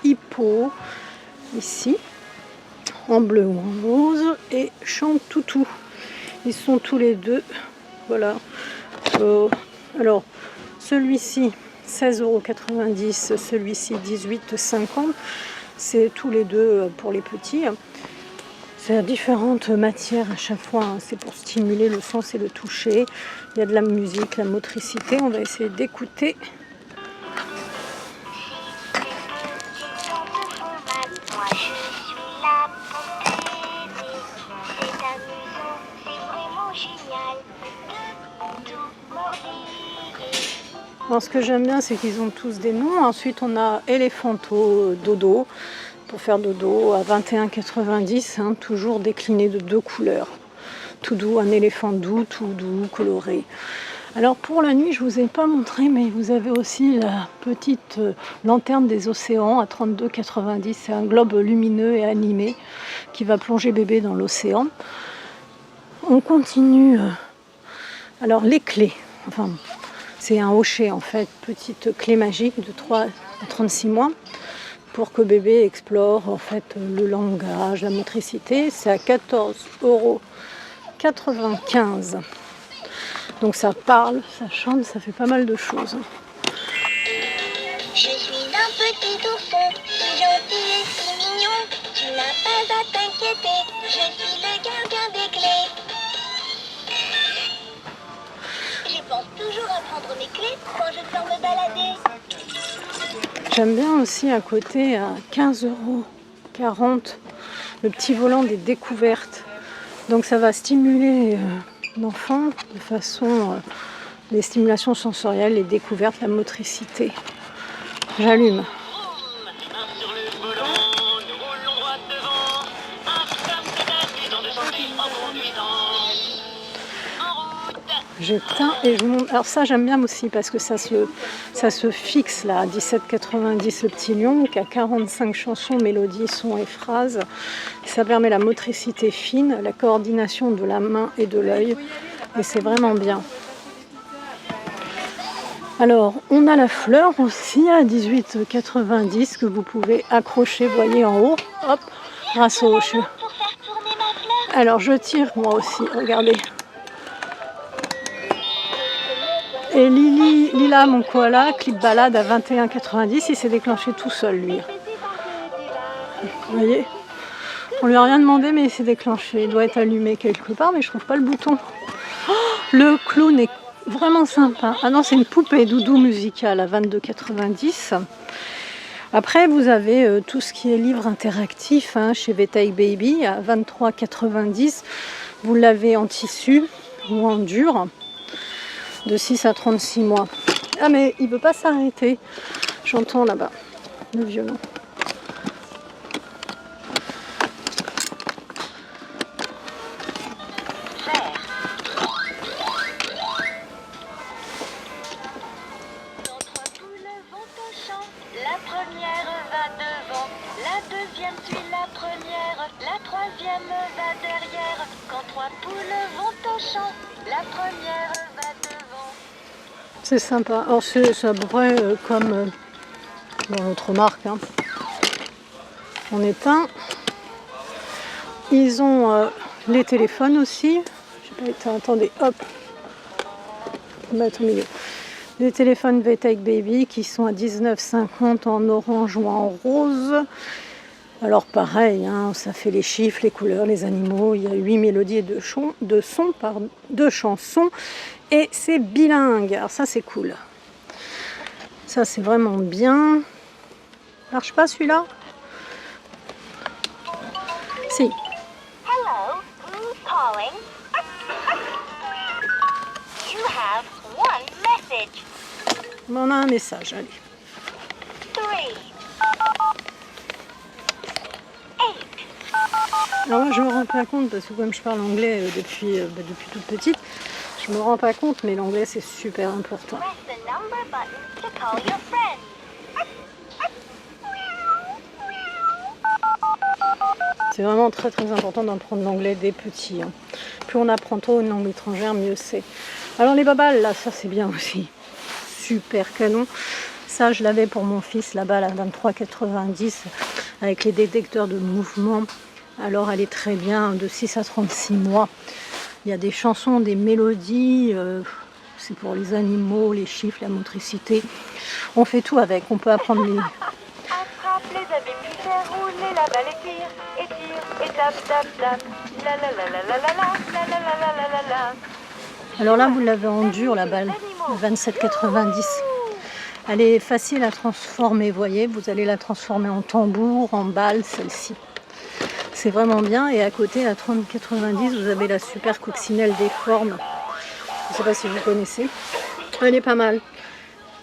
Hippo, ici, en bleu ou en rose, et Chantoutou. Ils sont tous les deux, voilà. Alors, celui-ci, 16,90 €, celui-ci, 18,50 €. C'est tous les deux pour les petits. C'est à différentes matières à chaque fois, hein. C'est pour stimuler le sens et le toucher. Il y a de la musique, la motricité. On va essayer d'écouter. Alors, ce que j'aime bien, c'est qu'ils ont tous des noms. Ensuite, on a Elephanto Dodo, pour faire dodo, à 21,90 €, hein, toujours décliné de 2 couleurs. Tout doux, un éléphant doux, tout doux, coloré. Alors, pour la nuit, je ne vous ai pas montré, mais vous avez aussi la petite lanterne des océans à 32,90 €. C'est un globe lumineux et animé qui va plonger bébé dans l'océan. On continue. Alors, les clés. Enfin, c'est un hochet en fait, petite clé magique de 3 à 36 mois pour que bébé explore en fait le langage, la motricité. C'est à 14,95 €. Donc ça parle, ça chante, ça fait pas mal de choses. Je suis un petit ourson, si gentil et si mignon. Tu n'as pas à t'inquiéter, je suis le gardien des clés. Je pense toujours à prendre mes clés quand je sors me balader. J'aime bien aussi à côté, à 15,40 €, le petit volant des découvertes. Donc ça va stimuler l'enfant de façon, les stimulations sensorielles, les découvertes, la motricité. J'allume. J'éteins et je monte. Alors ça j'aime bien aussi parce que ça se fixe là à 17,90 € le petit lion, qui a 45 chansons, mélodies, sons et phrases. Ça permet la motricité fine, la coordination de la main et de l'œil, et c'est vraiment bien. Alors on a la fleur aussi à 18,90 € que vous pouvez accrocher, voyez en haut, hop, grâce au hocheux. Alors je tire moi aussi, regardez. Et Lila, mon koala, clip balade à 21,90 €, il s'est déclenché tout seul, lui. Vous voyez, on lui a rien demandé, mais il s'est déclenché. Il doit être allumé quelque part, mais je trouve pas le bouton. Oh, le clown est vraiment sympa. Ah non, c'est une poupée doudou musicale à 22,90 €. Après, vous avez tout ce qui est livre interactif, hein, chez Vetaic Baby à 23,90 €. Vous l'avez en tissu ou en dur, de 6 à 36 mois. Ah mais il veut pas s'arrêter. J'entends là-bas le violon. La première va devant, la deuxième suit la première, la troisième va derrière. Quand 3 poules vont au champ, la première va devant. C'est sympa. Alors c'est à peu près comme dans l'autre marque, hein. On éteint. Ils ont les téléphones aussi. Je sais pas éteint. Attendez, hop. On va mettre au milieu. Les téléphones Vetaic Baby qui sont à 19,50 € en orange ou en rose. Alors pareil, hein, ça fait les chiffres, les couleurs, les animaux. Il y a 8 mélodies et 2 chansons. Et c'est bilingue. Alors ça c'est cool. Ça c'est vraiment bien. Marche pas celui-là? Si. Hello, who's calling? You have one message. On a un message, allez. 3, 8. Alors moi je me rends pas compte parce que comme je parle anglais depuis toute petite, je me rends pas compte, mais l'anglais c'est super important. Press the number button to call your friend. C'est vraiment très très important d'apprendre l'anglais dès petit, hein. Plus on apprend tôt une langue étrangère, mieux c'est. Alors les babales là, ça c'est bien aussi. super canon. Ça, je l'avais pour mon fils là-bas, la 23,90 avec les détecteurs de mouvement. Alors, elle est très bien, de 6 à 36 mois. Il y a des chansons, des mélodies, c'est pour les animaux, les chiffres, la motricité. On fait tout avec, on peut apprendre les... Attrape les abîmes, puis fais rouler la balle et tire, et tape, tape, tape. La la la la la la la, la la la la la la la. Alors là, vous l'avez en dur, la balle, 27,90. Elle est facile à transformer, vous voyez. Vous allez la transformer en tambour, en balle, celle-ci. C'est vraiment bien. Et à côté, à 30,90, vous avez la super coccinelle des formes. Je ne sais pas si vous connaissez. Elle est pas mal.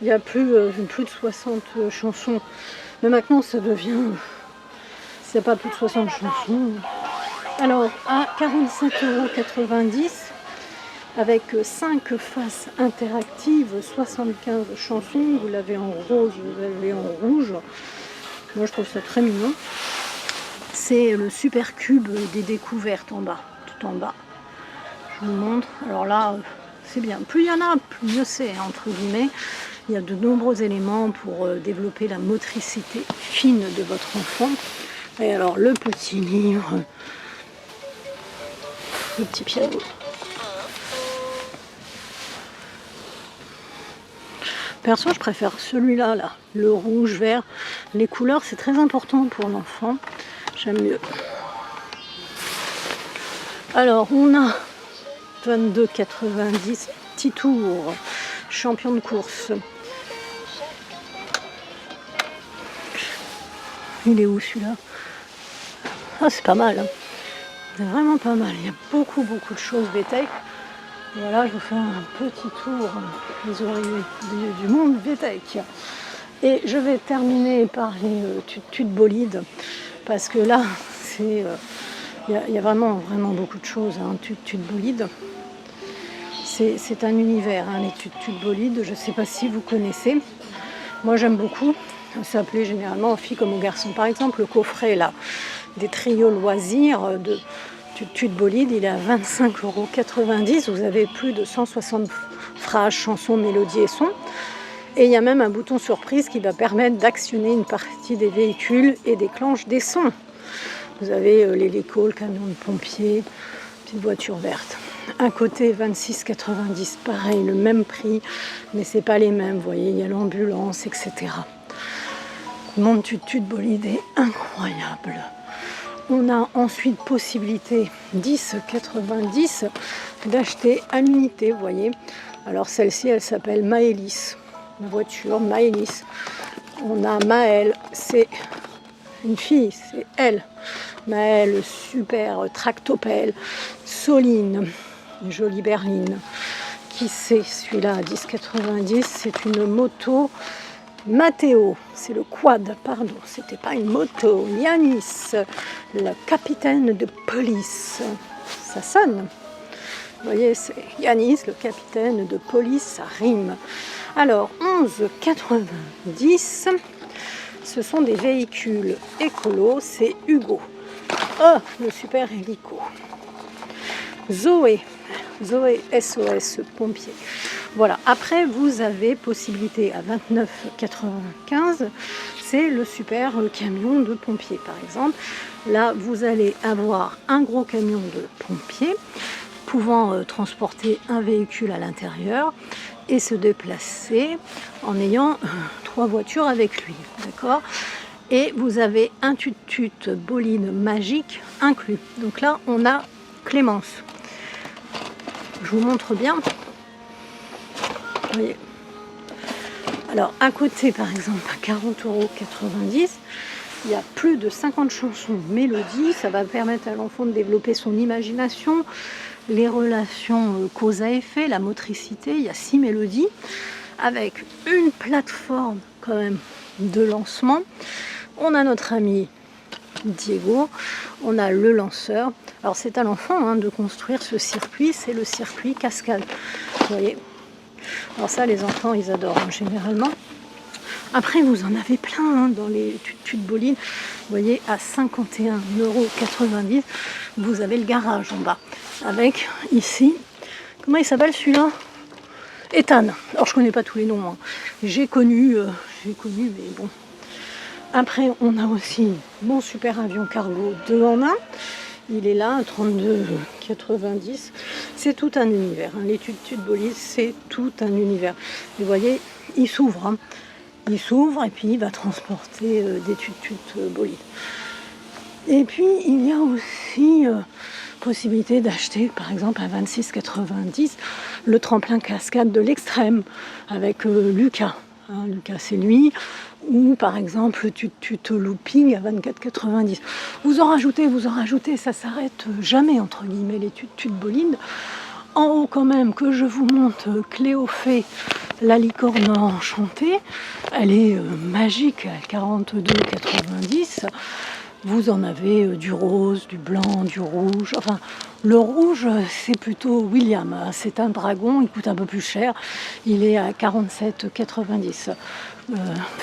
Il y a plus de 60 chansons. Mais maintenant, ça devient... S'il n'y a pas plus de 60 chansons... Alors, à 47,90 €, avec 5 faces interactives, 75 chansons, vous l'avez en rose, vous l'avez en rouge. Moi, je trouve ça très mignon. C'est le super cube des découvertes en bas, tout en bas. Je vous montre. Alors là, c'est bien. Plus il y en a, plus mieux c'est, entre guillemets. Il y a de nombreux éléments pour développer la motricité fine de votre enfant. Et alors, le petit livre, le petit piano. Perso, je préfère celui-là, là, le rouge, vert. Les couleurs, c'est très important pour l'enfant. J'aime mieux. Alors, on a 22,90 petit tour, champion de course. Il est où celui-là? Ah, c'est pas mal. Hein. C'est vraiment pas mal. Il y a beaucoup de choses VTech. Voilà, je vous fais un petit tour des oreillers du monde VTech. Et je vais terminer par les tutus de bolide. Parce que là, c'est... Il y a vraiment beaucoup de choses, hein, tutus de bolide. C'est un univers, hein, les tutus de bolide. Je ne sais pas si vous connaissez. Moi, j'aime beaucoup. Ça s'appelait généralement aux filles comme aux garçons. Par exemple, le coffret là, des trios loisirs de tutus de bolide, il est à 25,90 €. Vous avez plus de 160 phrases, chansons, mélodies et sons. Et il y a même un bouton surprise qui va permettre d'actionner une partie des véhicules et déclenche des sons. Vous avez l'hélico, le camion de pompiers, petite voiture verte. Un côté 26,90 €, pareil, le même prix, mais c'est pas les mêmes. Vous voyez, il y a l'ambulance, etc. Mon tutu de bolide est incroyable. On a ensuite possibilité 10,90 € d'acheter à l'unité, vous voyez. Alors celle-ci, elle s'appelle Maëlys, la voiture Maëlys. On a Maëlle, c'est une fille, c'est elle. Maëlle, super tractopelle. Soline, une jolie berline. Qui c'est celui-là à 10,90 €? C'est une moto Matteo, c'est le quad, pardon, c'était pas une moto. Yanis, le capitaine de police. Ça sonne. Vous voyez, c'est Yanis, le capitaine de police, ça rime. Alors, 11,90 €, ce sont des véhicules écolos, c'est Hugo. Oh, le super hélico. Zoé SOS pompier. Voilà, après vous avez possibilité à 29,95 €, c'est le super camion de pompier par exemple. Là, vous allez avoir un gros camion de pompier pouvant transporter un véhicule à l'intérieur et se déplacer en ayant 3 voitures avec lui, d'accord? Et vous avez un tutu bolide magique inclus. Donc là, on a Clémence. Je vous montre bien. Vous voyez. Alors, à côté, par exemple, à 40,90 €, il y a plus de 50 chansons, mélodies. Ça va permettre à l'enfant de développer son imagination, les relations cause à effet, la motricité. Il y a 6 mélodies avec une plateforme quand même de lancement. On a notre ami Diego, on a le lanceur. Alors c'est à l'enfant de construire ce circuit, c'est le circuit cascade. Vous voyez. Alors ça, les enfants, ils adorent généralement. Après, vous en avez plein dans les tutus de bolide. Vous voyez, à 51,90 €, vous avez le garage en bas. Avec ici, comment il s'appelle celui-là? Ethan. Alors je connais pas tous les noms, hein. J'ai connu, mais bon. Après, on a aussi mon super avion cargo 2 en 1. Il est là, 32,90. C'est tout un univers. Hein. Les Tut-Tut Bolide, c'est tout un univers. Vous voyez, il s'ouvre. Hein. Il s'ouvre et puis il va transporter des Tut-Tut Bolide. Et puis, il y a aussi possibilité d'acheter, par exemple, à 26,90 le tremplin cascade de l'extrême avec Lucas. Hein, Lucas, c'est lui. Ou par exemple Tut-Tut Looping à 24,90. Vous en rajoutez, ça s'arrête jamais entre guillemets les Tut-Tut Bolide. En haut quand même que je vous montre Cléophée, la licorne enchantée. Elle est magique à 42,90. Vous en avez du rose, du blanc, du rouge. Enfin, le rouge, c'est plutôt William. C'est un dragon, il coûte un peu plus cher. Il est à 47,90.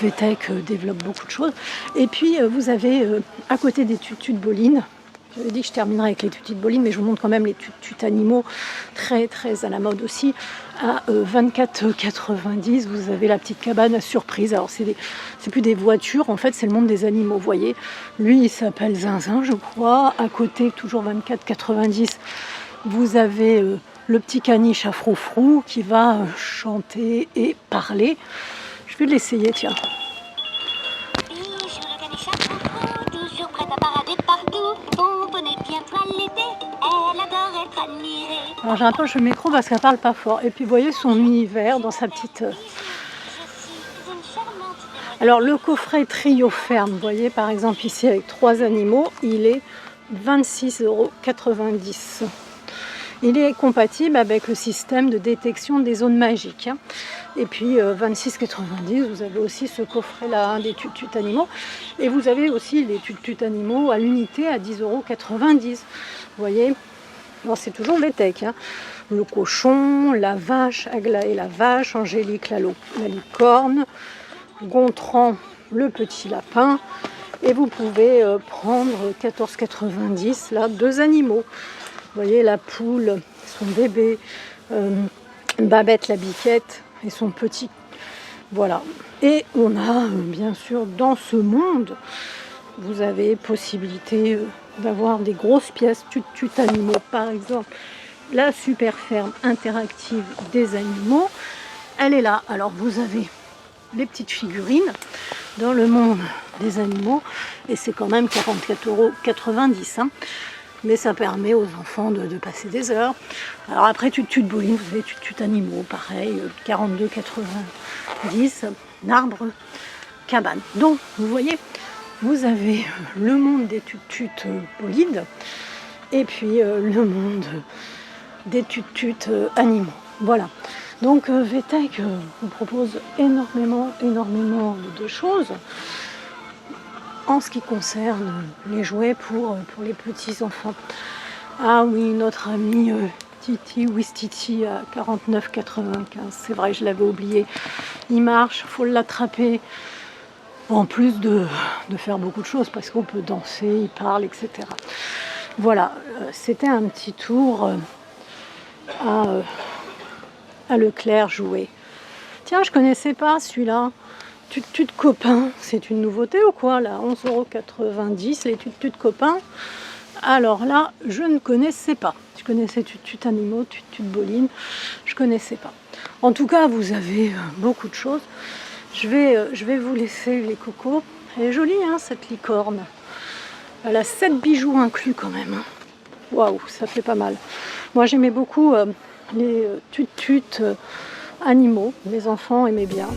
VTech développe beaucoup de choses. Et puis, vous avez à côté des Tut-Tut Bolide, j'avais dit que je terminerai avec les Tut-Tut Bolide, mais je vous montre quand même les Tut-Tut animaux, très très à la mode aussi. À 24,90, vous avez la petite cabane à surprise. Alors c'est plus des voitures, en fait c'est le monde des animaux, vous voyez. Lui il s'appelle Zinzin je crois. À côté, toujours 24,90, vous avez le petit caniche à froufrou qui va chanter et parler. Je vais l'essayer, tiens. Toujours prête à parader partout, bonbonne et bien toilettée, elle adore être admirée. Alors j'ai un peu le micro parce qu'elle parle pas fort. Et puis vous voyez son univers dans sa petite... Alors le coffret trio ferme, vous voyez par exemple ici avec 3 animaux, il est 26,90 €. Il est compatible avec le système de détection des zones magiques. Hein. Et puis 26,90 €, vous avez aussi ce coffret-là, hein, des Tut-Tut animaux. Et vous avez aussi les Tut-Tut animaux à l'unité à 10,90 €. Vous voyez, alors c'est toujours VTech. Hein. Le cochon, la vache, Aglaé la vache, Angélique la licorne, Gontran le petit lapin. Et vous pouvez prendre 14,90 €, là, 2 animaux. Vous voyez la poule, son bébé, Babette la biquette et son petit. Voilà. Et on a bien sûr dans ce monde, vous avez possibilité d'avoir des grosses pièces Tut-Tut animaux. Par exemple, la super ferme interactive des animaux. Elle est là. Alors vous avez les petites figurines dans le monde des animaux. Et c'est quand même 44,90 €. Hein. Mais ça permet aux enfants de passer des heures. Alors après Tut-Tut Bolide, vous avez Tut-Tut animaux, pareil, 42,90 €, arbre, cabane. Donc vous voyez, vous avez le monde des Tut-Tut Bolide et puis le monde des Tut-Tut animaux. Voilà. Donc VTech vous propose énormément de choses. En ce qui concerne les jouets pour les petits enfants. Ah oui, notre ami Titi Wistiti à 49,95 €. C'est vrai, je l'avais oublié. Il marche, il faut l'attraper. En plus de faire beaucoup de choses, parce qu'on peut danser, il parle, etc. Voilà, c'était un petit tour à Leclerc jouet. Tiens, je connaissais pas celui-là. Tut-Tut copain, c'est une nouveté ou quoi là? 11,90 € les Tut-Tut copains. Alors là, je ne connaissais pas. Je connaissais Tut-Tut animaux, Tut-Tut Bolide, je connaissais pas. En tout cas, vous avez beaucoup de choses. Je vais vous laisser les cocos. Elle est jolie hein, cette licorne. Elle a 7 bijoux inclus quand même. Waouh, ça fait pas mal. Moi j'aimais beaucoup les Tut-Tut animaux. Les enfants aimaient bien.